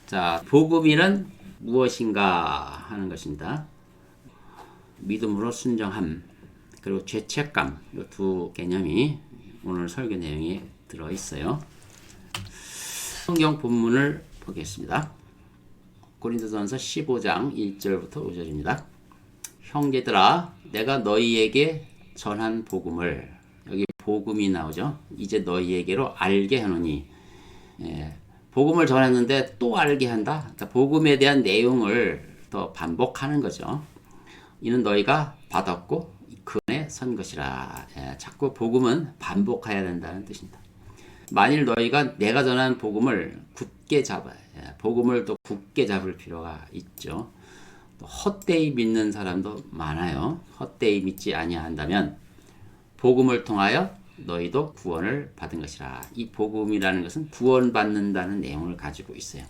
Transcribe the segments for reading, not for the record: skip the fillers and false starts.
자, 복음이란 무엇인가 하는 것입니다. 믿음으로 순종함, 그리고 죄책감, 이 두 개념이 오늘 설교 내용에 들어 있어요. 성경 본문을 보겠습니다. 고린도전서 15장 1절부터 5절입니다. 형제들아, 내가 너희에게 전한 복음을, 여기 복음이 나오죠. 이제 너희에게로 알게 하노니, 복음을 전했는데 또 알게 한다. 그러니까 복음에 대한 내용을 더 반복하는 거죠. 이는 너희가 받았고 그 안에 선 것이라. 자꾸 복음은 반복해야 된다는 뜻입니다. 만일 너희가 내가 전한 복음을 굳게 잡아야, 복음을 또 굳게 잡을 필요가 있죠. 또 헛되이 믿는 사람도 많아요. 헛되이 믿지 아니한다면 복음을 통하여 너희도 구원을 받은 것이라. 이 복음이라는 것은 구원받는다는 내용을 가지고 있어요.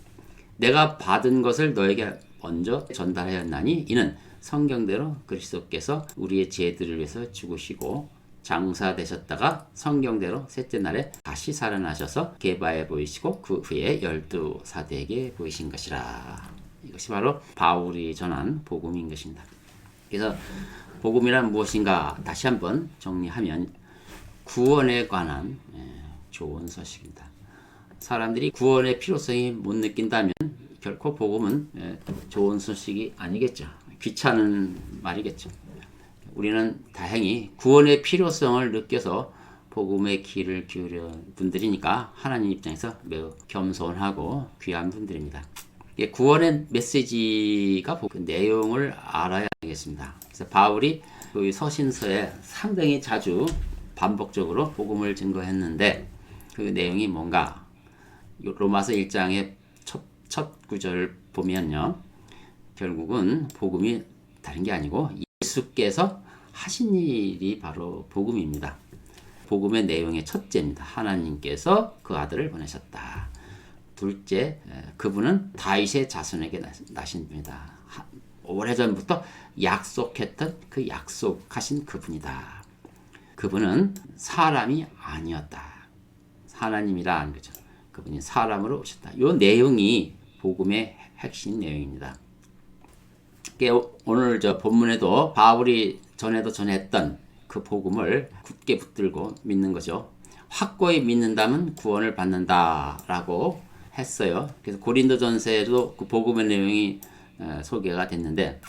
내가 받은 것을 너에게 먼저 전달하였나니 이는 성경대로 그리스도께서 우리의 죄들을 위해서 죽으시고 장사되셨다가 성경대로 셋째 날에 다시 살아나셔서 게바에 보이시고 그 후에 12사도에게 보이신 것이라. 이것이 바로 바울이 전한 복음인 것입니다. 그래서 복음이란 무엇인가 다시 한번 정리하면 구원에 관한 좋은 소식입니다. 사람들이 구원의 필요성이 못 느낀다면 결코 복음은 좋은 소식이 아니겠죠. 귀찮은 말이겠죠. 우리는 다행히 구원의 필요성을 느껴서 복음의 귀를 기울인 분들이니까 하나님 입장에서 매우 겸손하고 귀한 분들입니다. 구원의 메시지가 그 내용을 알아야 되겠습니다. 그래서 바울이 그 서신서에 상당히 자주 반복적으로 복음을 증거했는데 그 내용이 뭔가 로마서 1장의 첫 구절을 보면요. 결국은 복음이 다른 게 아니고 예수께서 하신 일이 바로 복음입니다. 복음의 내용의 첫째입니다. 하나님께서 그 아들을 보내셨다. 둘째, 그분은 다윗의 자손에게 나신 분이다. 오래전부터 약속했던 그 약속하신 그분이다. 그분은 사람이 아니었다. 하나님이라 하는 거죠. 그분이 사람으로 오셨다. 이 내용이 복음의 핵심 내용입니다. 오늘 본문에도 바울이 전에도 전했던 그 복음을 굳게 붙들고 믿는 거죠. 확고히 믿는다면 구원을 받는다라고 했어요. 그래서 고린도전서에도 그 복음의 내용이 소개가 됐는데,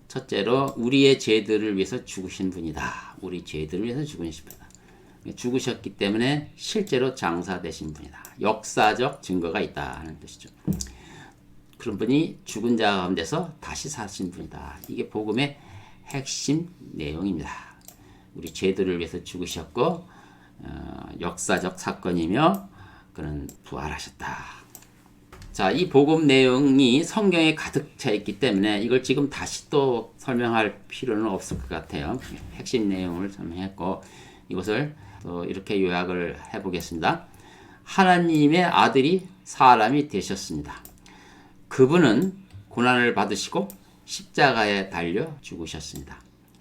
첫째로 우리의 죄들을 위해서 죽으신 분이다. 우리 죄들을 위해서 죽으신 분이다. 죽으셨기 때문에 실제로 장사되신 분이다. 역사적 증거가 있다 하는 뜻이죠. 그런 분이 죽은 자 가운데서 다시 사신 분이다. 이게 복음의 핵심 내용입니다. 우리 죄들을 위해서 죽으셨고 역사적 사건이며 그는 부활하셨다. 자, 이 복음 내용이 성경에 가득 차 있기 때문에 이걸 지금 다시 또 설명할 필요는 없을 것 같아요. 핵심 내용을 설명했고 이것을 또 이렇게 요약을 해보겠습니다. 하나님의 아들이 사람이 되셨습니다. 그분은 고난을 받으시고 십자가에 달려 죽으셨습니다.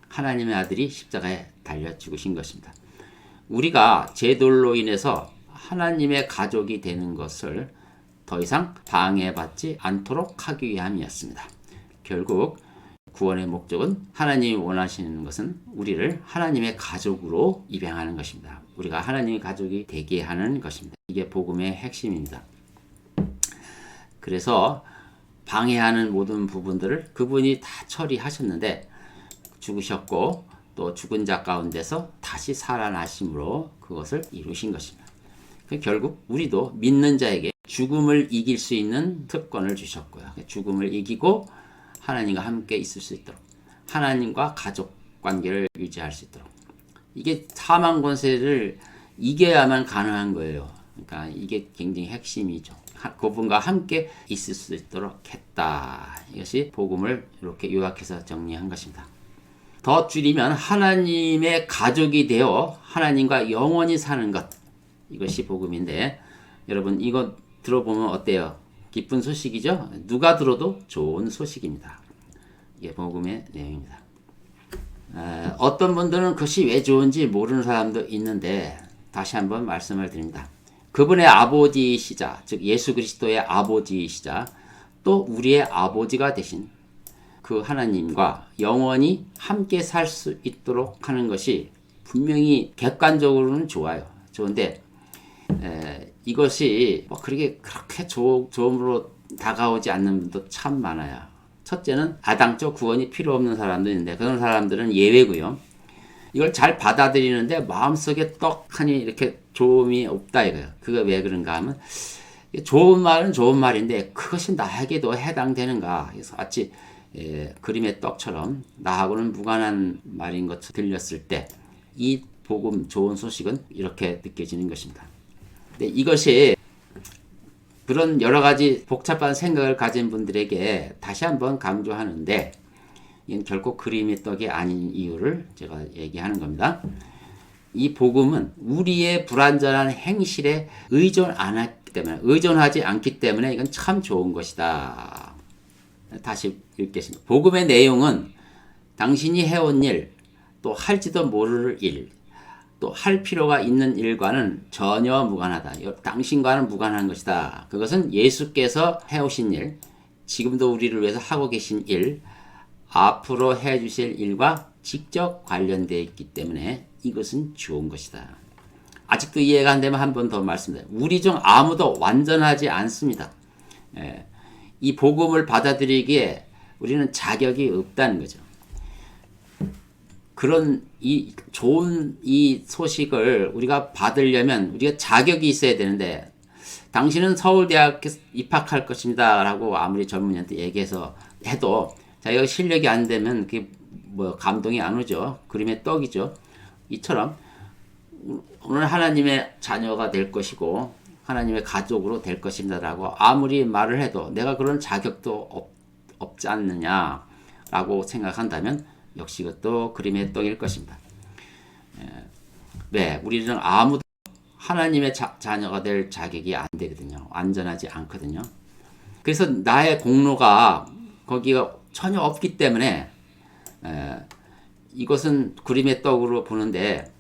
하나님의 아들이 십자가에 달려 죽으신 것입니다. 우리가 제돌로 인해서 하나님의 가족이 되는 것을 더 이상 방해받지 않도록 하기 위함이었습니다. 결국 구원의 목적은 하나님이 원하시는 것은 우리를 하나님의 가족으로 입양하는 것입니다. 우리가 하나님의 가족이 되게 하는 것입니다. 이게 복음의 핵심입니다. 그래서 방해하는 모든 부분들을 그분이 다 처리하셨는데 죽으셨고 또 죽은 자 가운데서 다시 살아나심으로 그것을 이루신 것입니다. 결국 우리도 믿는 자에게 죽음을 이길 수 있는 특권을 주셨고요. 죽음을 이기고 하나님과 함께 있을 수 있도록, 하나님과 가족 관계를 유지할 수 있도록, 이게 사망 권세를 이겨야만 가능한 거예요. 그러니까 이게 굉장히 핵심이죠. 그분과 함께 있을 수 있도록 했다. 이것이 복음을 이렇게 요약해서 정리한 것입니다. 더 줄이면 하나님의 가족이 되어 하나님과 영원히 사는 것, 이것이 복음인데, 여러분 이거 들어보면 어때요? 기쁜 소식이죠? 누가 들어도 좋은 소식입니다. 이게 복음의 내용입니다. 어떤 분들은 그것이 왜 좋은지 모르는 사람도 있는데 다시 한번 말씀을 드립니다. 그분의 아버지이시자, 즉 예수 그리스도의 아버지이시자 또 우리의 아버지가 되신 그 하나님과 영원히 함께 살 수 있도록 하는 것이 분명히 객관적으로는 좋아요. 좋은데 이것이 뭐 그렇게 좋음으로 다가오지 않는 분도 참 많아요. 첫째는 아당적 구원이 필요 없는 사람도 있는데 그런 사람들은 예외고요. 이걸 잘 받아들이는데 마음속에 떡하니 이렇게 좋음이 없다 이거예요. 그거 왜 그런가 하면 좋은 말은 좋은 말인데 그것이 나에게도 해당되는가. 그래서 마치 그림의 떡처럼 나하고는 무관한 말인 것처럼 들렸을 때 이 복음 좋은 소식은 이렇게 느껴지는 것입니다. 근데 이것이 그런 여러 가지 복잡한 생각을 가진 분들에게 다시 한번 강조하는데 이건 결코 그림의 떡이 아닌 이유를 제가 얘기하는 겁니다. 이 복음은 우리의 불완전한 행실에 의존하지 않기 때문에 이건 참 좋은 것이다. 다시 읽겠습니다. 복음의 내용은 당신이 해온 일, 또 할지도 모를 일, 또 할 필요가 있는 일과는 전혀 무관하다. 당신과는 무관한 것이다. 그것은 예수께서 해오신 일, 지금도 우리를 위해서 하고 계신 일, 앞으로 해주실 일과 직접 관련되어 있기 때문에 이것은 좋은 것이다. 아직도 이해가 안 되면 한 번 더 말씀드려요. 우리 중 아무도 완전하지 않습니다. 이 복음을 받아들이기에 우리는 자격이 없다는 거죠. 그런 이 좋은 이 소식을 우리가 받으려면 우리가 자격이 있어야 되는데 당신은 서울대학에 입학할 것입니다 라고 아무리 전문의한테 얘기해서 해도 자기가 실력이 안 되면 그게 뭐 감동이 안 오죠. 그림의 떡이죠. 이처럼 오늘 하나님의 자녀가 될 것이고 하나님의 가족으로 될 것입니다 라고 아무리 말을 해도 내가 그런 자격도 없지 않느냐라고 생각한다면 역시 그것도 그림의 떡일 것입니다. 왜? 우리는 아무도 하나님의 자녀가 될 자격이 안 되거든요. 완전하지 않거든요. 그래서 나의 공로가 거기가 전혀 없기 때문에 이것은 그림의 떡으로 보는데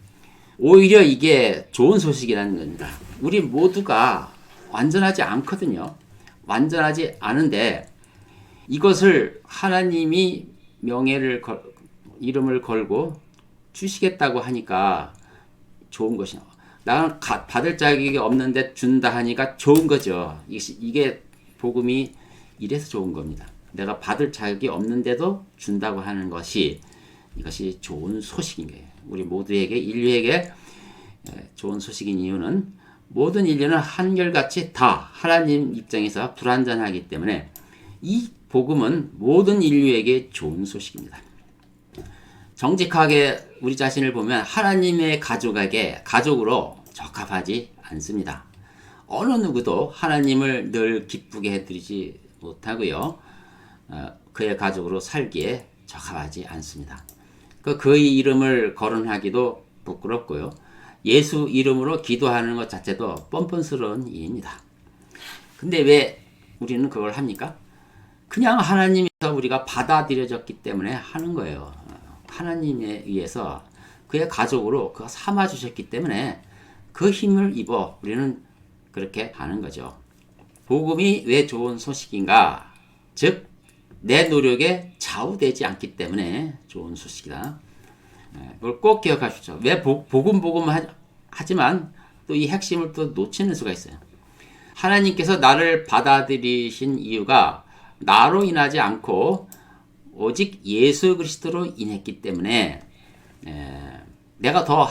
오히려 이게 좋은 소식이라는 겁니다. 우리 모두가 완전하지 않거든요. 완전하지 않은데 이것을 하나님이 이름을 걸고 주시겠다고 하니까 좋은 것이야. 나는 받을 자격이 없는데 준다 하니까 좋은 거죠. 이게 복음이 이래서 좋은 겁니다. 내가 받을 자격이 없는데도 준다고 하는 것이 이것이 좋은 소식인 거예요. 우리 모두에게 인류에게 좋은 소식인 이유는 모든 인류는 한결같이 다 하나님 입장에서 불완전하기 때문에 이 복음은 모든 인류에게 좋은 소식입니다. 정직하게 우리 자신을 보면 하나님의 가족으로 적합하지 않습니다. 어느 누구도 하나님을 늘 기쁘게 해드리지 못하고요. 그의 가족으로 살기에 적합하지 않습니다. 그의 이름을 거론하기도 부끄럽고요. 예수 이름으로 기도하는 것 자체도 뻔뻔스러운 일입니다. 근데 왜 우리는 그걸 합니까? 그냥 하나님에서 우리가 받아들여졌기 때문에 하는 거예요. 하나님에 의해서 그의 가족으로 그가 삼아주셨기 때문에 그 힘을 입어 우리는 그렇게 하는 거죠. 복음이 왜 좋은 소식인가? 즉, 내 노력에 좌우되지 않기 때문에 좋은 소식이다. 그걸 꼭 기억하십시오. 왜 복음 하지만 또 이 핵심을 또 놓치는 수가 있어요. 하나님께서 나를 받아들이신 이유가 나로 인하지 않고 오직 예수 그리스도로 인했기 때문에 내가 더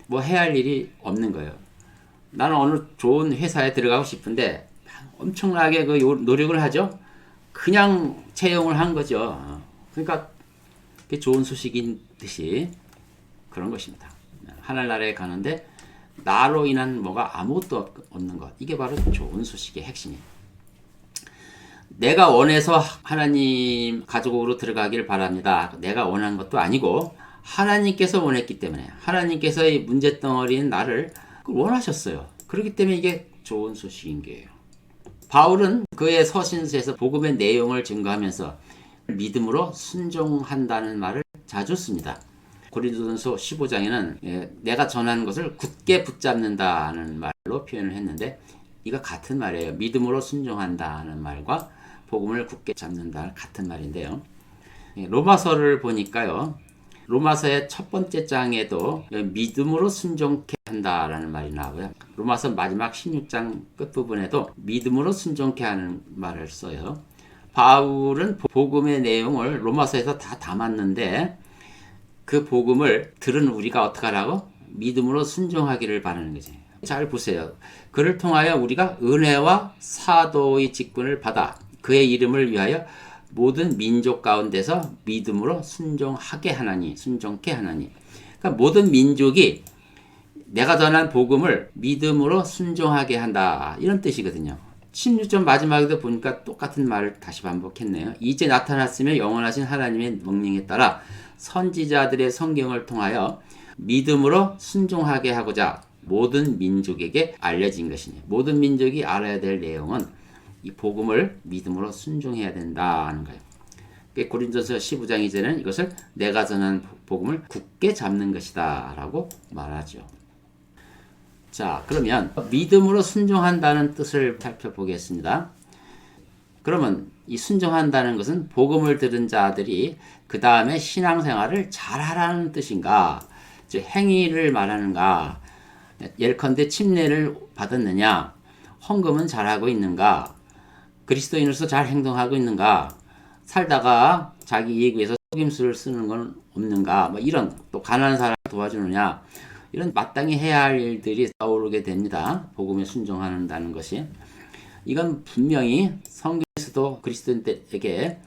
뭐 해야 할 일이 없는 거예요. 나는 어느 좋은 회사에 들어가고 싶은데 엄청나게 그 노력을 하죠. 그냥 채용을 한 거죠. 그러니까 그게 좋은 소식인 듯이 그런 것입니다. 하늘나라에 가는데 나로 인한 뭐가 아무것도 없는 것. 이게 바로 좋은 소식의 핵심이에요. 내가 원해서 하나님 가족으로 들어가길 바랍니다. 내가 원한 것도 아니고 하나님께서 원했기 때문에 하나님께서 이 문제덩어리인 나를 원하셨어요. 그렇기 때문에 이게 좋은 소식인 거예요. 바울은 그의 서신서에서 복음의 내용을 증거하면서 믿음으로 순종한다는 말을 자주 씁니다. 고린도전서 15장에는 내가 전하는 것을 굳게 붙잡는다는 말로 말로 표현을 했는데 이거 같은 말이에요. 믿음으로 순종한다는 말과 복음을 굳게 잡는다 같은 말인데요. 로마서를 보니까요. 로마서의 첫 번째 장에도 믿음으로 순종케 한다라는 말이 나오고요. 로마서 마지막 16장 끝부분에도 믿음으로 순종케 하는 말을 써요. 바울은 복음의 내용을 로마서에서 다 담았는데 그 복음을 들은 우리가 어떻게 하라고? 믿음으로 순종하기를 바라는 거지. 잘 보세요. 그를 통하여 우리가 은혜와 사도의 직분을 받아 그의 이름을 위하여 모든 민족 가운데서 믿음으로 순종하게 하나니, 순종케 하나니. 그러니까 모든 민족이 내가 전한 복음을 믿음으로 순종하게 한다. 이런 뜻이거든요. 16절 마지막에도 보니까 똑같은 말을 다시 반복했네요. 이제 나타났으며 영원하신 하나님의 명령에 따라 선지자들의 성경을 통하여 믿음으로 순종하게 하고자 모든 민족에게 알려진 것이니 모든 민족이 알아야 될 내용은 이 복음을 믿음으로 순종해야 된다는 거예요. 고린도서 15장 이제는 이것을 내가 전한 복음을 굳게 잡는 것이다 라고 말하죠. 자, 그러면 믿음으로 순종한다는 뜻을 살펴보겠습니다. 그러면 이 순종한다는 것은 복음을 들은 자들이 그 다음에 신앙생활을 잘하라는 뜻인가? 즉 행위를 말하는가? 예컨대 침례를 받았느냐? 헌금은 잘하고 있는가? 그리스도인으로서 잘 행동하고 있는가? 살다가 자기 이익 위해서 속임수를 쓰는 건 없는가? 뭐 이런 또 가난한 사람을 도와주느냐? 이런 마땅히 해야 할 일들이 떠오르게 됩니다. 복음에 순종한다는 것이. 이건 분명히 성경에서도 그리스도인들에게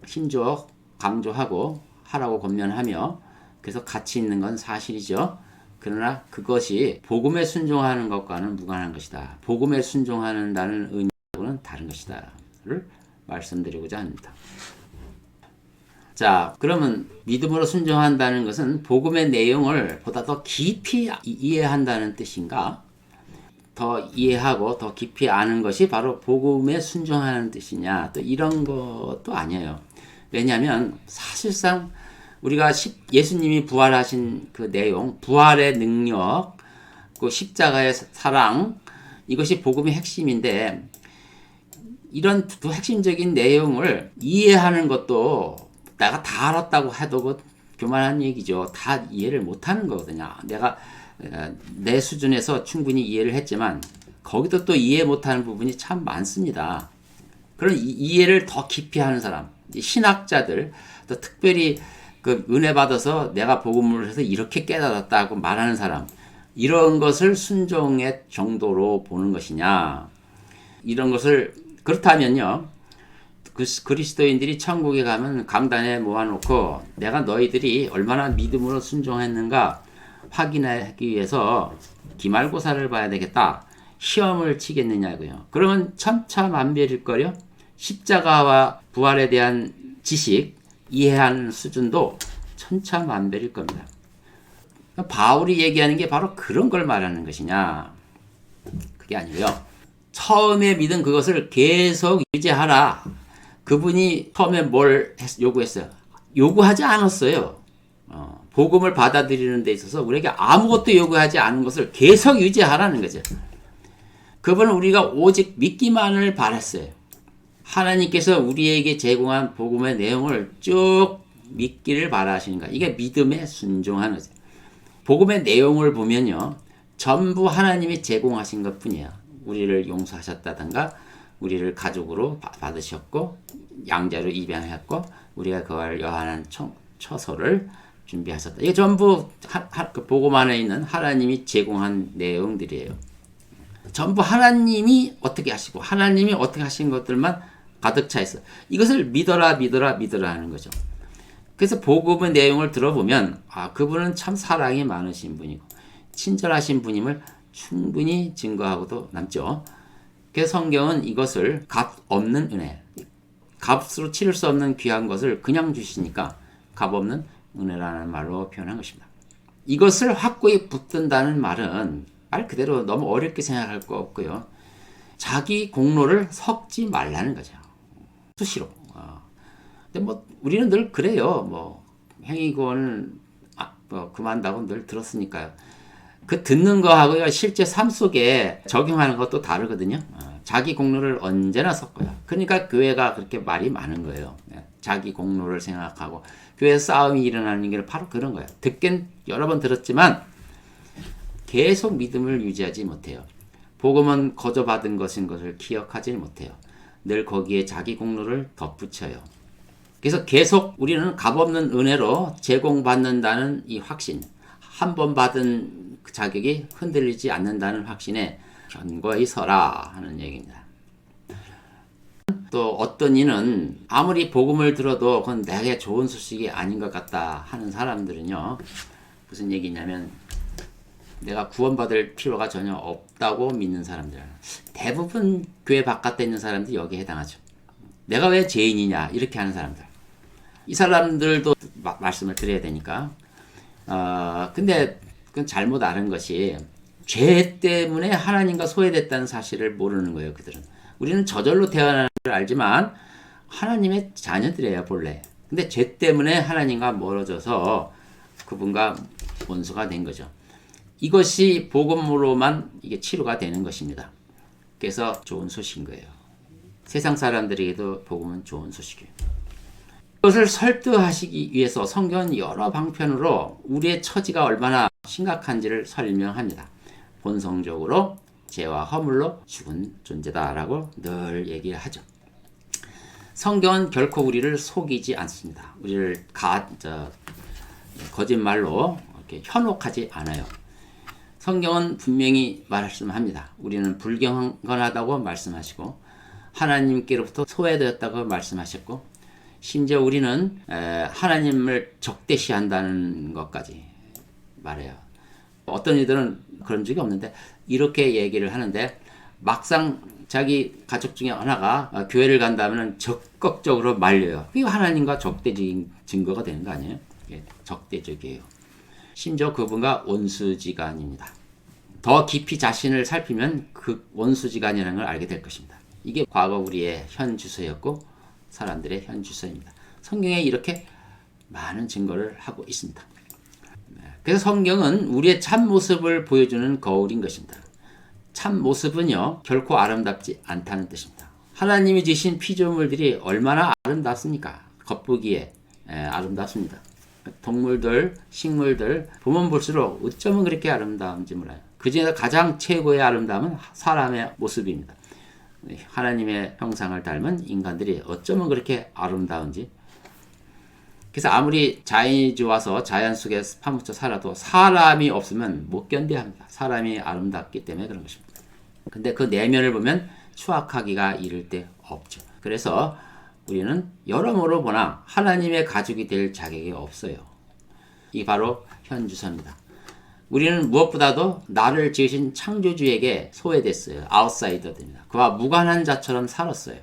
힘줘 강조하고 하라고 권면하며 그래서 가치 있는 건 사실이죠. 그러나 그것이 복음에 순종하는 것과는 무관한 것이다. 복음에 순종한다는 의미하고는 다른 것이다를 말씀드리고자 합니다. 자, 그러면 믿음으로 순종한다는 것은 복음의 내용을 보다 더 깊이 이해한다는 뜻인가? 더 이해하고 더 깊이 아는 것이 바로 복음에 순종하는 뜻이냐? 또 이런 것도 아니에요. 왜냐하면 사실상 우리가 예수님이 부활하신 그 내용, 부활의 능력, 그 십자가의 사랑, 이것이 복음의 핵심인데 이런 두 핵심적인 내용을 이해하는 것도 내가 다 알았다고 해도 그 교만한 얘기죠. 다 이해를 못하는 거거든요. 내가 내 수준에서 충분히 이해를 했지만 거기도 또 이해 못하는 부분이 참 많습니다. 그런 이해를 더 깊이 하는 사람, 신학자들, 또 특별히 그 은혜 받아서 내가 복음을 해서 이렇게 깨달았다고 말하는 사람, 이런 것을 순종의 정도로 보는 것이냐, 이런 것을 그렇다면요. 그 그리스도인들이 천국에 가면 강단에 모아놓고 내가 너희들이 얼마나 믿음으로 순종했는가 확인하기 위해서 기말고사를 봐야 되겠다. 시험을 치겠느냐고요. 그러면 천차만별일 거요. 십자가와 부활에 대한 지식, 이해하는 수준도 천차만별일 겁니다. 바울이 얘기하는 게 바로 그런 걸 말하는 것이냐. 그게 아니고요. 처음에 믿은 그것을 계속 유지하라. 그분이 처음에 뭘 요구했어요? 요구하지 않았어요. 복음을 받아들이는 데 있어서 우리에게 아무것도 요구하지 않은 것을 계속 유지하라는 거죠. 그분은 우리가 오직 믿기만을 바랐어요. 하나님께서 우리에게 제공한 복음의 내용을 쭉 믿기를 바라시는 거예요. 이게 믿음에 순종하는 거죠. 복음의 내용을 보면요. 전부 하나님이 제공하신 것 뿐이에요. 우리를 용서하셨다든가 우리를 가족으로 받으셨고 양자로 입양했고 우리가 거할 여한한 처소를 준비하셨다. 이게 전부 그 복음 안에 있는 하나님이 제공한 내용들이에요. 전부 하나님이 어떻게 하시고 하나님이 어떻게 하신 것들만 가득 차 있어. 이것을 믿어라 믿어라 믿어라 하는 거죠. 그래서 복음의 내용을 들어보면 그분은 참 사랑이 많으신 분이고 친절하신 분임을 충분히 증거하고도 남죠. 그래서 성경은 이것을 값 없는 은혜, 값으로 치를 수 없는 귀한 것을 그냥 주시니까 값 없는 은혜라는 말로 표현한 것입니다. 이것을 확고히 붙든다는 말은 말 그대로 너무 어렵게 생각할 거 없고요. 자기 공로를 섞지 말라는 거죠. 수시로. 근데 뭐 우리는 늘 그래요. 뭐 행위권을 그만다고 늘 들었으니까요. 그 듣는 거하고 실제 삶 속에 적용하는 것도 다르거든요. 자기 공로를 언제나 섞어요. 그러니까 교회가 그렇게 말이 많은 거예요. 자기 공로를 생각하고 교회 싸움이 일어나는 게 바로 그런 거예요. 듣긴 여러 번 들었지만 계속 믿음을 유지하지 못해요. 복음은 거저 받은 것인 것을 기억하지 못해요. 늘 거기에 자기 공로를 덧붙여요. 그래서 계속 우리는 값없는 은혜로 제공받는다는 이 확신, 한 번 받은 그 자격이 흔들리지 않는다는 확신에 견고히 서라 하는 얘기입니다. 또 어떤 이는 아무리 복음을 들어도 그건 내게 좋은 소식이 아닌 것 같다 하는 사람들은요, 무슨 얘기냐면 내가 구원받을 필요가 전혀 없다고 믿는 사람들. 대부분 교회 바깥에 있는 사람들이 여기에 해당하죠. 내가 왜 죄인이냐 이렇게 하는 사람들. 이 사람들도 말씀을 드려야 되니까. 근데 그건 잘못 아는 것이 죄 때문에 하나님과 소외됐다는 사실을 모르는 거예요. 그들은. 우리는 저절로 태어나는 걸 알지만 하나님의 자녀들이에요. 본래. 근데 죄 때문에 하나님과 멀어져서 그분과 원수가 된 거죠. 이것이 복음으로만 이게 치료가 되는 것입니다. 그래서 좋은 소식인 거예요. 세상 사람들에게도 복음은 좋은 소식이에요. 이것을 설득하시기 위해서 성경은 여러 방편으로 우리의 처지가 얼마나 심각한지를 설명합니다. 본성적으로 죄와 허물로 죽은 존재다라고 늘 얘기를 하죠. 성경은 결코 우리를 속이지 않습니다. 우리를 거짓말로 이렇게 현혹하지 않아요. 성경은 분명히 말씀합니다. 우리는 불경건하다고 말씀하시고 하나님께로부터 소외되었다고 말씀하셨고 심지어 우리는 하나님을 적대시한다는 것까지 말해요. 어떤 이들은 그런 적이 없는데 이렇게 얘기를 하는데 막상 자기 가족 중에 하나가 교회를 간다면 적극적으로 말려요. 그게 하나님과 적대적인 증거가 되는 거 아니에요? 적대적이에요. 심지어 그분과 원수지간입니다. 더 깊이 자신을 살피면 그 원수지간이라는 걸 알게 될 것입니다. 이게 과거 우리의 현 주소였고 사람들의 현 주소입니다. 성경에 이렇게 많은 증거를 하고 있습니다. 그래서 성경은 우리의 참모습을 보여주는 거울인 것입니다. 참모습은요 결코 아름답지 않다는 뜻입니다. 하나님이 지신 피조물들이 얼마나 아름답습니까? 겉보기에 아름답습니다. 동물들, 식물들 보면 볼수록 어쩌면 그렇게 아름다운지 몰라요. 그 중에서 가장 최고의 아름다움은 사람의 모습입니다. 하나님의 형상을 닮은 인간들이 어쩌면 그렇게 아름다운지. 그래서 아무리 자연이 좋아서 자연 속에 파묻혀 살아도 사람이 없으면 못 견뎌합니다. 사람이 아름답기 때문에 그런 것입니다. 근데 그 내면을 보면 추악하기가 이를 데 없죠. 그래서 우리는 여러모로 보나 하나님의 가족이 될 자격이 없어요. 이 바로 현주소입니다. 우리는 무엇보다도 나를 지으신 창조주에게 소외됐어요. 아웃사이더입니다. 그와 무관한 자처럼 살았어요.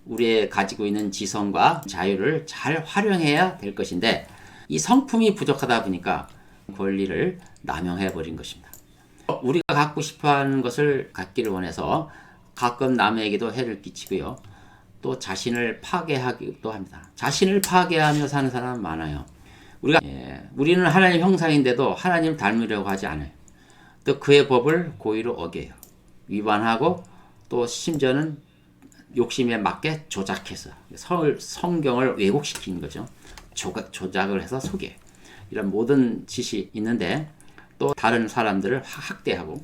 우리의 가지고 있는 지성과 자유를 잘 활용해야 될 것인데 이 성품이 부족하다 보니까 권리를 남용해버린 것입니다. 우리가 갖고 싶어하는 것을 갖기를 원해서 가끔 남에게도 해를 끼치고요. 또 자신을 파괴하기도 합니다. 자신을 파괴하며 사는 사람은 많아요. 우리는 하나님 형상인데도 하나님 닮으려고 하지 않아요. 또 그의 법을 고의로 어겨요. 위반하고 또 심지어는 욕심에 맞게 조작해서 성경을 왜곡시키는 거죠. 조작을 해서 속여요. 이런 모든 짓이 있는데 또 다른 사람들을 학대하고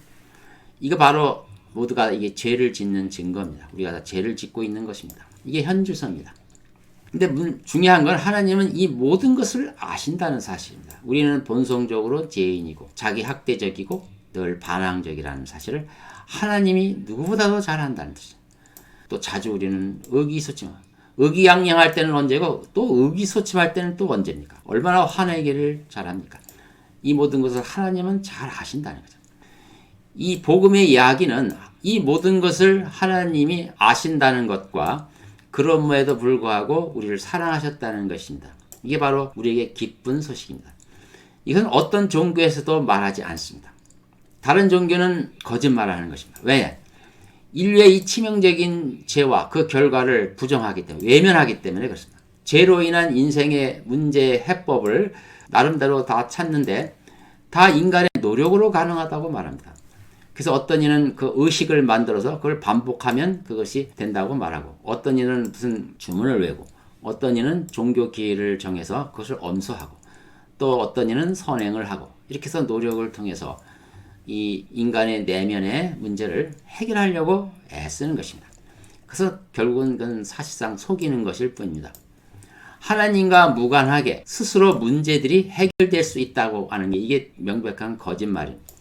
이거 바로 모두가 이게 죄를 짓는 증거입니다. 우리가 다 죄를 짓고 있는 것입니다. 이게 현주소입니다. 근데 중요한 건 하나님은 이 모든 것을 아신다는 사실입니다. 우리는 본성적으로 죄인이고 자기 학대적이고 늘 반항적이라는 사실을 하나님이 누구보다도 잘 안다는 뜻이죠. 또 자주 우리는 의기소침한 의기양양할 때는 언제고 또 의기소침할 때는 또 언제입니까? 얼마나 화내기를 잘합니까? 이 모든 것을 하나님은 잘 아신다는 거죠. 이 복음의 이야기는 이 모든 것을 하나님이 아신다는 것과 그럼에도 불구하고 우리를 사랑하셨다는 것입니다. 이게 바로 우리에게 기쁜 소식입니다. 이건 어떤 종교에서도 말하지 않습니다. 다른 종교는 거짓말을 하는 것입니다. 왜? 인류의 이 치명적인 죄와 그 결과를 부정하기 때문에, 외면하기 때문에 그렇습니다. 죄로 인한 인생의 문제 해법을 나름대로 다 찾는데 다 인간의 노력으로 가능하다고 말합니다. 그래서 어떤 이는 그 의식을 만들어서 그걸 반복하면 그것이 된다고 말하고, 어떤 이는 무슨 주문을 외우고, 어떤 이는 종교 기회를 정해서 그것을 엄수하고, 또 어떤 이는 선행을 하고, 이렇게 해서 노력을 통해서 이 인간의 내면의 문제를 해결하려고 애쓰는 것입니다. 그래서 결국은 그건 사실상 속이는 것일 뿐입니다. 하나님과 무관하게 스스로 문제들이 해결될 수 있다고 하는 게 이게 명백한 거짓말입니다.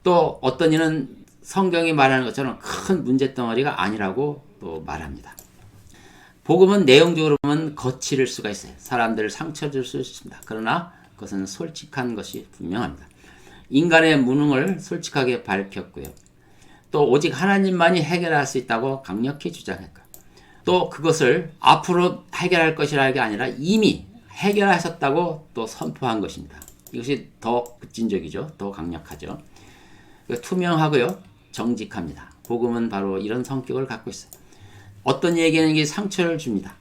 또 어떤 이는 성경이 말하는 것처럼 큰 문제덩어리가 아니라고 또 말합니다. 복음은 내용적으로 보면 거칠을 수가 있어요. 사람들을 상처 줄 수 있습니다. 그러나 그것은 솔직한 것이 분명합니다. 인간의 무능을 솔직하게 밝혔고요. 또 오직 하나님만이 해결할 수 있다고 강력히 주장했고, 또 그것을 앞으로 해결할 것이라는 게 아니라 이미 해결하셨다고 또 선포한 것입니다. 이것이 더 급진적이죠. 더 강력하죠. 투명하고요. 정직합니다. 복음은 바로 이런 성격을 갖고 있어요. 어떤 얘기는 이게 상처를 줍니다.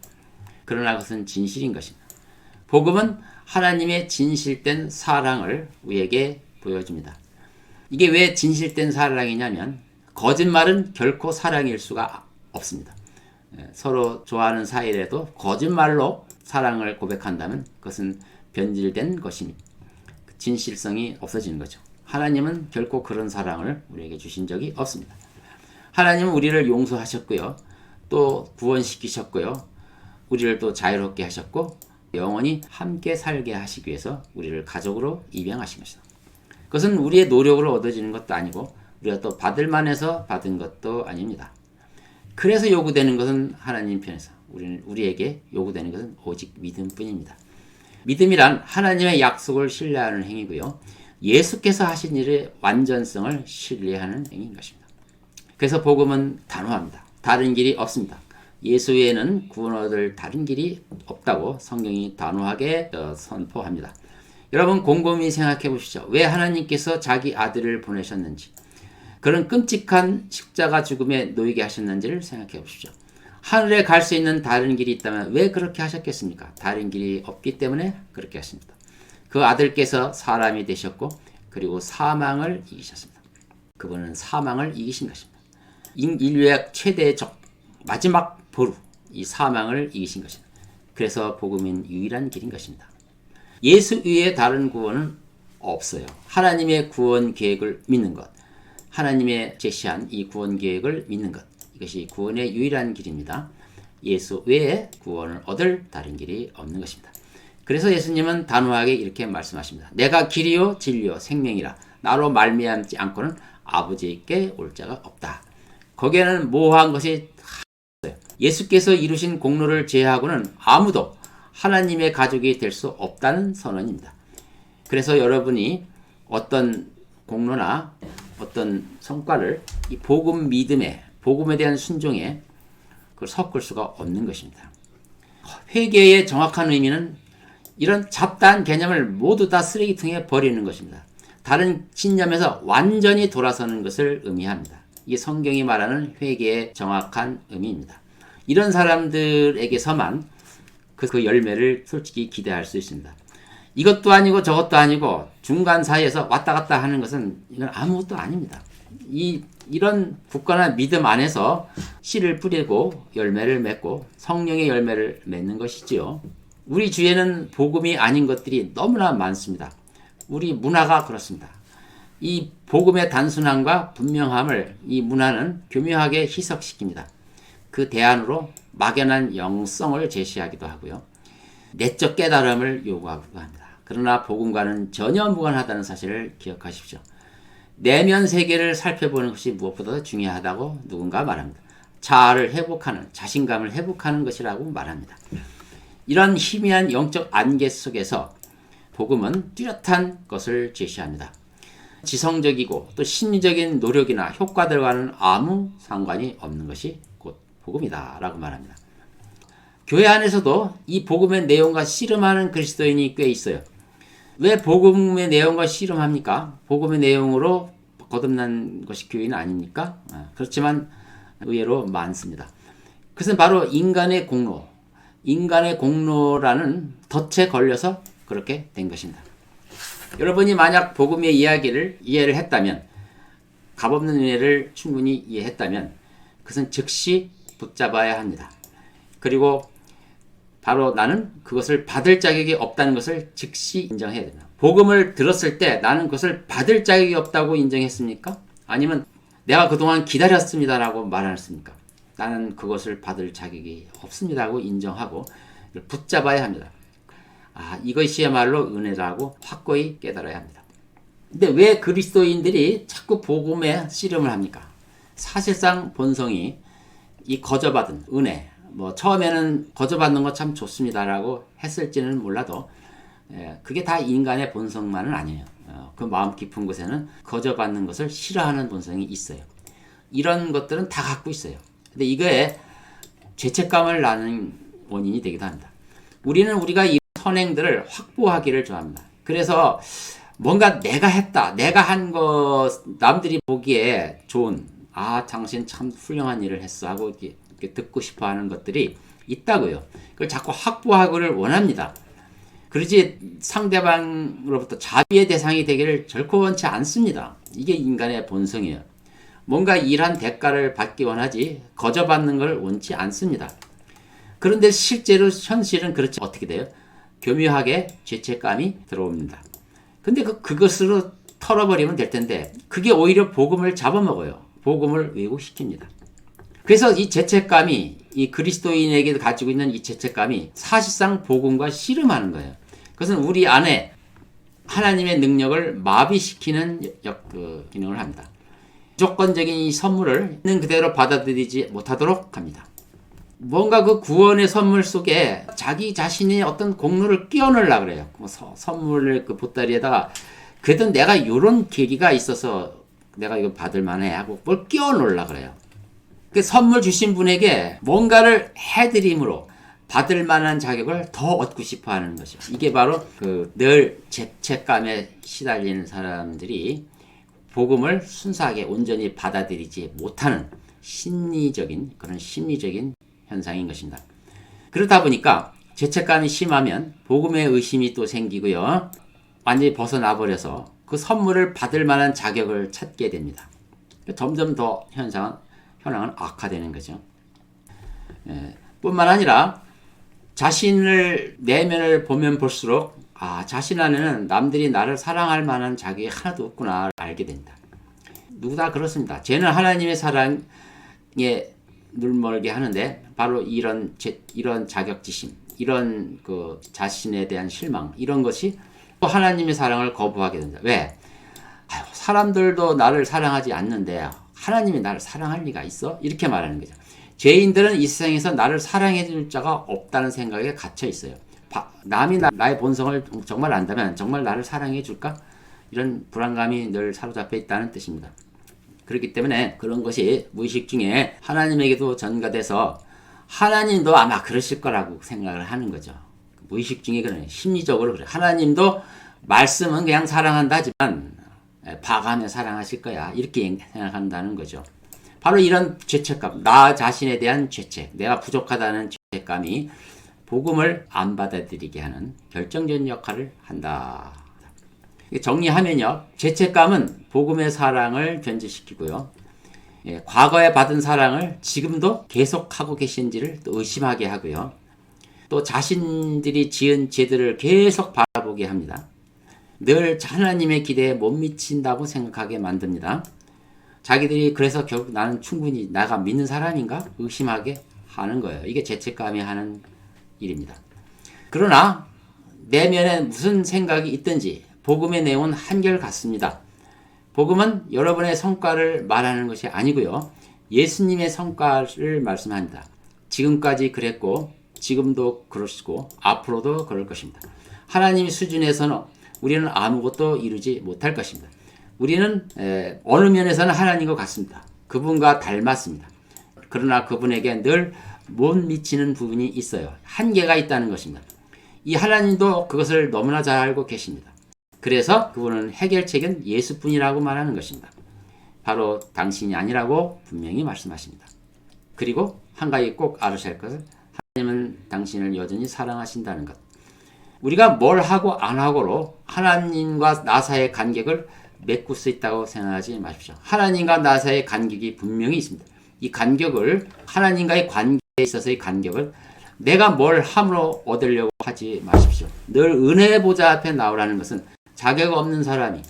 그러나 그것은 진실인 것입니다. 복음은 하나님의 진실된 사랑을 우리에게 보여줍니다. 이게 왜 진실된 사랑이냐면 거짓말은 결코 사랑일 수가 없습니다. 서로 좋아하는 사이라도 거짓말로 사랑을 고백한다면 그것은 변질된 것이니 진실성이 없어지는 거죠. 하나님은 결코 그런 사랑을 우리에게 주신 적이 없습니다. 하나님은 우리를 용서하셨고요. 또 구원시키셨고요. 우리를 또 자유롭게 하셨고 영원히 함께 살게 하시기 위해서 우리를 가족으로 입양하신 것입니다. 그것은 우리의 노력으로 얻어지는 것도 아니고 우리가 또 받을 만해서 받은 것도 아닙니다. 그래서 요구되는 것은 하나님 편에서 우리에게 요구되는 것은 오직 믿음뿐입니다. 믿음이란 하나님의 약속을 신뢰하는 행위고요. 예수께서 하신 일의 완전성을 신뢰하는 행위인 것입니다. 그래서 복음은 단호합니다. 다른 길이 없습니다. 예수 외에는 구원 얻을 다른 길이 없다고 성경이 단호하게 선포합니다. 여러분 곰곰이 생각해 보시죠. 왜 하나님께서 자기 아들을 보내셨는지, 그런 끔찍한 십자가 죽음에 놓이게 하셨는지를 생각해 보십시오. 하늘에 갈 수 있는 다른 길이 있다면 왜 그렇게 하셨겠습니까? 다른 길이 없기 때문에 그렇게 하십니다. 그 아들께서 사람이 되셨고 그리고 사망을 이기셨습니다. 그분은 사망을 이기신 것입니다. 인류의 최대의 적, 마지막 보루, 이 사망을 이기신 것입니다. 그래서 복음은 유일한 길인 것입니다. 예수 외에 다른 구원은 없어요. 하나님의 구원 계획을 믿는 것, 하나님의 제시한 이 구원 계획을 믿는 것, 이것이 구원의 유일한 길입니다. 예수 외에 구원을 얻을 다른 길이 없는 것입니다. 그래서 예수님은 단호하게 이렇게 말씀하십니다. 내가 길이요 진리요 생명이라 나로 말미암지 않고는 아버지께 올 자가 없다. 거기에는 모호한 것이 없어요. 예수께서 이루신 공로를 제외하고는 아무도 하나님의 가족이 될 수 없다는 선언입니다. 그래서 여러분이 어떤 공로나 어떤 성과를 이 복음 믿음에, 복음에 대한 순종에 그걸 섞을 수가 없는 것입니다. 회개의 정확한 의미는 이런 잡다한 개념을 모두 다 쓰레기통에 버리는 것입니다. 다른 신념에서 완전히 돌아서는 것을 의미합니다. 이게 성경이 말하는 회개의 정확한 의미입니다. 이런 사람들에게서만 그 열매를 솔직히 기대할 수 있습니다. 이것도 아니고 저것도 아니고 중간 사이에서 왔다 갔다 하는 것은 이건 아무것도 아닙니다. 이런 굳건한 믿음 안에서 씨를 뿌리고 열매를 맺고 성령의 열매를 맺는 것이지요. 우리 주위에는 복음이 아닌 것들이 너무나 많습니다. 우리 문화가 그렇습니다. 이 복음의 단순함과 분명함을 이 문화는 교묘하게 희석시킵니다. 그 대안으로 막연한 영성을 제시하기도 하고요. 내적 깨달음을 요구하기도 합니다. 그러나 복음과는 전혀 무관하다는 사실을 기억하십시오. 내면 세계를 살펴보는 것이 무엇보다 중요하다고 누군가 말합니다. 자아를 회복하는, 자신감을 회복하는 것이라고 말합니다. 이런 희미한 영적 안개 속에서 복음은 뚜렷한 것을 제시합니다. 지성적이고 또 심리적인 노력이나 효과들과는 아무 상관이 없는 것이 곧 복음이다 라고 말합니다. 교회 안에서도 이 복음의 내용과 씨름하는 그리스도인이 꽤 있어요. 왜 복음의 내용과 씨름합니까? 복음의 내용으로 거듭난 것이 교회는 아닙니까? 그렇지만 의외로 많습니다. 그것은 바로 인간의 공로라는 덫에 걸려서 그렇게 된 것입니다. 여러분이 만약 복음의 이야기를 이해를 했다면, 값없는 은혜를 충분히 이해했다면 그것은 즉시 붙잡아야 합니다. 그리고 바로 나는 그것을 받을 자격이 없다는 것을 즉시 인정해야 됩니다. 복음을 들었을 때 나는 그것을 받을 자격이 없다고 인정했습니까? 아니면 내가 그동안 기다렸습니다라고 말했습니까? 나는 그것을 받을 자격이 없습니다라고 인정하고 붙잡아야 합니다. 이것이야말로 은혜라고 확고히 깨달아야 합니다. 근데 왜 그리스도인들이 자꾸 복음에 씨름을 합니까? 사실상 본성이 이 거저받은 은혜, 처음에는 거저받는 거 참 좋습니다라고 했을지는 몰라도 그게 다 인간의 본성만은 아니에요. 그 마음 깊은 곳에는 거저받는 것을 싫어하는 본성이 있어요. 이런 것들은 다 갖고 있어요. 근데 이거에 죄책감을 낳는 원인이 되기도 합니다. 우리가 이 선행들을 확보하기를 좋아합니다. 그래서 뭔가 내가 했다, 내가 한 것, 남들이 보기에 좋은, 당신 참 훌륭한 일을 했어 하고 이렇게 듣고 싶어 하는 것들이 있다고요. 그걸 자꾸 확보하기를 원합니다. 그러지 상대방으로부터 자비의 대상이 되기를 결코 원치 않습니다. 이게 인간의 본성이에요. 뭔가 일한 대가를 받기 원하지 거저받는 걸 원치 않습니다. 그런데 실제로 현실은 그렇지 어떻게 돼요? 교묘하게 죄책감이 들어옵니다. 근데 그것으로 털어버리면 될 텐데 그게 오히려 복음을 잡아먹어요. 복음을 왜곡시킵니다. 그래서 이 죄책감이 이 그리스도인에게 가지고 있는 이 죄책감이 사실상 복음과 씨름하는 거예요. 그것은 우리 안에 하나님의 능력을 마비시키는 기능을 합니다. 무조건적인 이 선물을 있는 그대로 받아들이지 못하도록 합니다. 뭔가 그 구원의 선물 속에 자기 자신의 어떤 공로를 끼워넣으려고 그래요. 선물을 그 보따리에다가 그래도 내가 이런 계기가 있어서 내가 이거 받을 만해 하고 뭘 끼워넣으려고 그래요. 그 선물 주신 분에게 뭔가를 해드림으로 받을 만한 자격을 더 얻고 싶어 하는 것이죠. 이게 바로 늘 죄책감에 시달리는 사람들이 복음을 순수하게 온전히 받아들이지 못하는 심리적인 현상인 것입니다. 그렇다 보니까 죄책감이 심하면 복음의 의심이 또 생기고요. 완전히 벗어나버려서 그 선물을 받을 만한 자격을 찾게 됩니다. 점점 더 현황은 악화되는 거죠. 뿐만 아니라 자신을 내면을 보면 볼수록 자신 안에는 남들이 나를 사랑할 만한 자격이 하나도 없구나 알게 된다. 누구 다 그렇습니다. 쟤는 하나님의 사랑에 눈멀게 하는데 바로 이런 자격지심, 이런 그 자신에 대한 실망, 이런 것이 또 하나님의 사랑을 거부하게 된다. 왜? 사람들도 나를 사랑하지 않는데 하나님이 나를 사랑할 리가 있어? 이렇게 말하는 거죠. 죄인들은 이 세상에서 나를 사랑해 줄 자가 없다는 생각에 갇혀 있어요. 남이 나의 본성을 정말 안다면 정말 나를 사랑해 줄까? 이런 불안감이 늘 사로잡혀 있다는 뜻입니다. 그렇기 때문에 그런 것이 무의식 중에 하나님에게도 전가돼서 하나님도 아마 그러실 거라고 생각을 하는 거죠. 무의식 중에 그래. 심리적으로 그래. 하나님도 말씀은 그냥 사랑한다 하지만 봐가며 사랑하실 거야. 이렇게 생각한다는 거죠. 바로 이런 죄책감, 나 자신에 대한 죄책, 내가 부족하다는 죄책감이 복음을 안 받아들이게 하는 결정적인 역할을 한다. 정리하면요. 죄책감은 복음의 사랑을 변질시키고요. 과거에 받은 사랑을 지금도 계속하고 계신지를 또 의심하게 하고요. 또 자신들이 지은 죄들을 계속 바라보게 합니다. 늘 하나님의 기대에 못 미친다고 생각하게 만듭니다. 자기들이 그래서 결국 나는 충분히 내가 믿는 사람인가? 의심하게 하는 거예요. 이게 죄책감이 하는 일입니다. 그러나 내면에 무슨 생각이 있든지 복음의 내용은 한결같습니다. 복음은 여러분의 성과를 말하는 것이 아니고요. 예수님의 성과를 말씀합니다. 지금까지 그랬고 지금도 그러시고 앞으로도 그럴 것입니다. 하나님 수준에서는 우리는 아무것도 이루지 못할 것입니다. 우리는 어느 면에서는 하나님과 같습니다. 그분과 닮았습니다. 그러나 그분에게 늘 못 미치는 부분이 있어요. 한계가 있다는 것입니다. 이 하나님도 그것을 너무나 잘 알고 계십니다. 그래서 그분은 해결책은 예수뿐이라고 말하는 것입니다. 바로 당신이 아니라고 분명히 말씀하십니다. 그리고 한 가지 꼭 알으셔야 할 것은 하나님은 당신을 여전히 사랑하신다는 것. 우리가 뭘 하고 안 하고로 하나님과 나 사이의 간격을 메꿀 수 있다고 생각하지 마십시오. 하나님과 나 사이의 간격이 분명히 있습니다. 이 간격을, 하나님과의 관계에 있어서의 간격을 내가 뭘 함으로 얻으려고 하지 마십시오. 늘 은혜의 보좌 앞에 나오라는 것은 자격 없는 사람이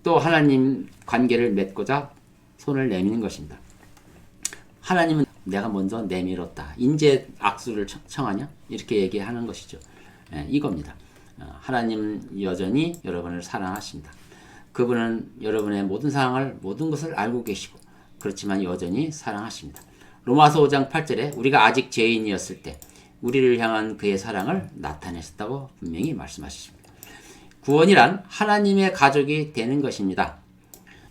또 하나님 관계를 맺고자 손을 내미는 것입니다. 하나님은 내가 먼저 내밀었다. 인제 악수를 청하냐? 이렇게 얘기하는 것이죠. 이겁니다. 하나님은 여전히 여러분을 사랑하십니다. 그분은 여러분의 모든 상황을, 모든 것을 알고 계시고 그렇지만 여전히 사랑하십니다. 로마서 5장 8절에 우리가 아직 죄인이었을 때 우리를 향한 그의 사랑을 나타내셨다고 분명히 말씀하셨습니다. 구원이란 하나님의 가족이 되는 것입니다.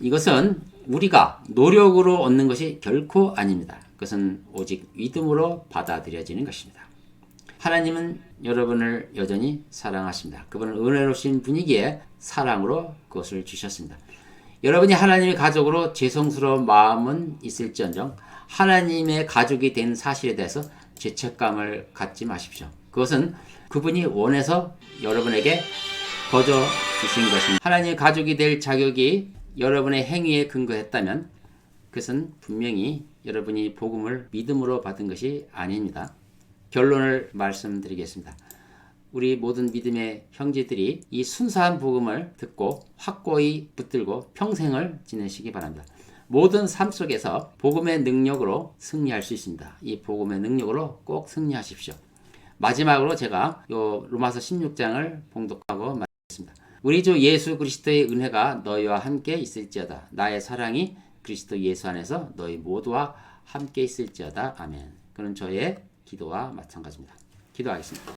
이것은 우리가 노력으로 얻는 것이 결코 아닙니다. 그것은 오직 믿음으로 받아들여지는 것입니다. 하나님은 여러분을 여전히 사랑하십니다. 그분은 은혜로우신 분이기에 사랑으로 그것을 주셨습니다. 여러분이 하나님의 가족으로 죄송스러운 마음은 있을지언정 하나님의 가족이 된 사실에 대해서 죄책감을 갖지 마십시오. 그것은 그분이 원해서 여러분에게 거저 주신 것입니다. 하나님의 가족이 될 자격이 여러분의 행위에 근거했다면 그것은 분명히 여러분이 복음을 믿음으로 받은 것이 아닙니다. 결론을 말씀드리겠습니다. 우리 모든 믿음의 형제들이 이 순수한 복음을 듣고 확고히 붙들고 평생을 지내시기 바랍니다. 모든 삶 속에서 복음의 능력으로 승리할 수 있습니다. 이 복음의 능력으로 꼭 승리하십시오. 마지막으로 제가 요 로마서 16장을 봉독하고 마치겠습니다. 우리 주 예수 그리스도의 은혜가 너희와 함께 있을지어다. 나의 사랑이 그리스도 예수 안에서 너희 모두와 함께 있을지어다. 아멘. 그는 저의 기도와 마찬가지입니다. 기도하겠습니다.